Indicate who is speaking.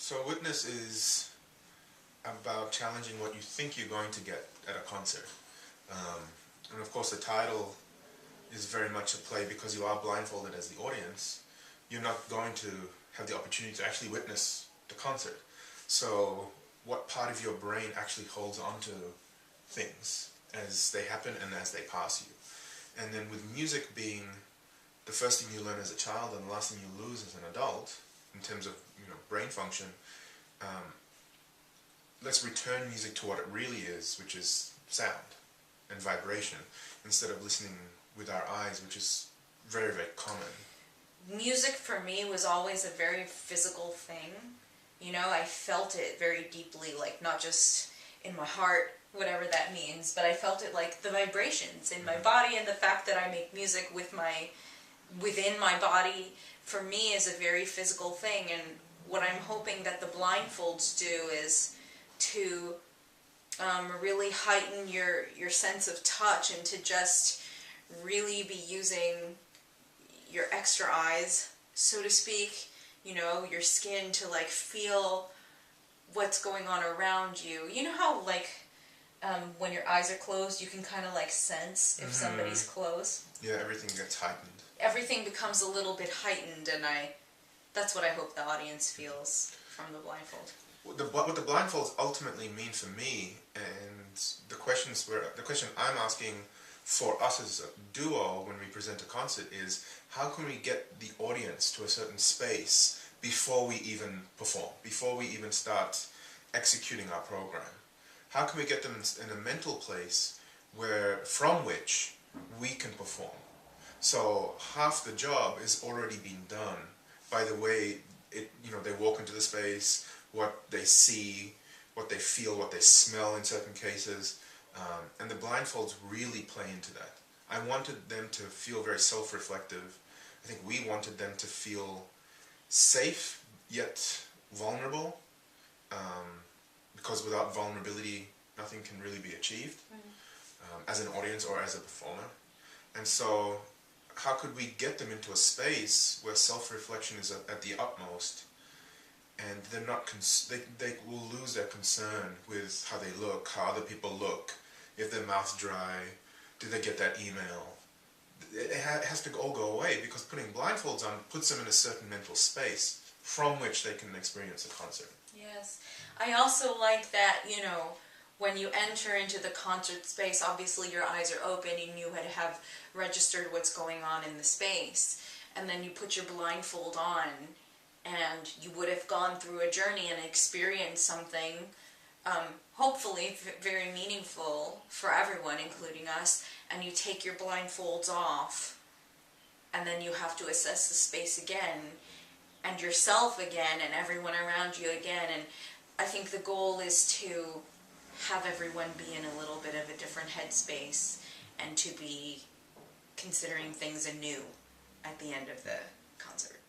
Speaker 1: So Witness is about challenging what you think you're going to get at a concert. And of course the title is very much a play because you are blindfolded as the audience. You're not going to have the opportunity to actually witness the concert. So what part of your brain actually holds on to things as they happen and as they pass you? And then with music being the first thing you learn as a child and the last thing you lose as an adult, in terms of brain function, let's return music to what it really is, which is sound and vibration, instead of listening with our eyes, which is very, very common.
Speaker 2: Music for me was always a very physical thing. I felt it very deeply, like not just in my heart, whatever that means, but I felt it like the vibrations in my body, and the fact that I make music within my body, for me, is a very physical thing. And what I'm hoping that the blindfolds do is to really heighten your sense of touch, and to just really be using your extra eyes, so to speak, your skin, to like feel what's going on around you. You know how when your eyes are closed, you can kind of like sense if somebody's close?
Speaker 1: Yeah, everything gets heightened.
Speaker 2: Everything becomes a little bit heightened, and that's what I hope the audience feels from the blindfold.
Speaker 1: What the blindfolds ultimately mean for me, and the question I'm asking for us as a duo when we present a concert, is how can we get the audience to a certain space before we even perform, before we even start executing our program? How can we get them in a mental place from which we can perform? So half the job is already being done by the way they walk into the space, what they see, what they feel, what they smell in certain cases, and the blindfolds really play into that. I wanted them to feel very self-reflective. I think we wanted them to feel safe yet vulnerable, because without vulnerability, nothing can really be achieved as an audience or as a performer. And so how could we get them into a space where self-reflection is at the utmost, and they're not they will lose their concern with how they look, how other people look, if their mouth's dry, did they get that email? It has to all go away, because putting blindfolds on puts them in a certain mental space from which they can experience a concert.
Speaker 2: Yes. I also like that, when you enter into the concert space, obviously your eyes are open and you have registered what's going on in the space. And then you put your blindfold on, and you would have gone through a journey and experienced something, hopefully very meaningful for everyone, including us, and you take your blindfolds off, and then you have to assess the space again, and yourself again, and everyone around you again. And I think the goal is to have everyone be in a little bit of a different headspace, and to be considering things anew at the end of the concert.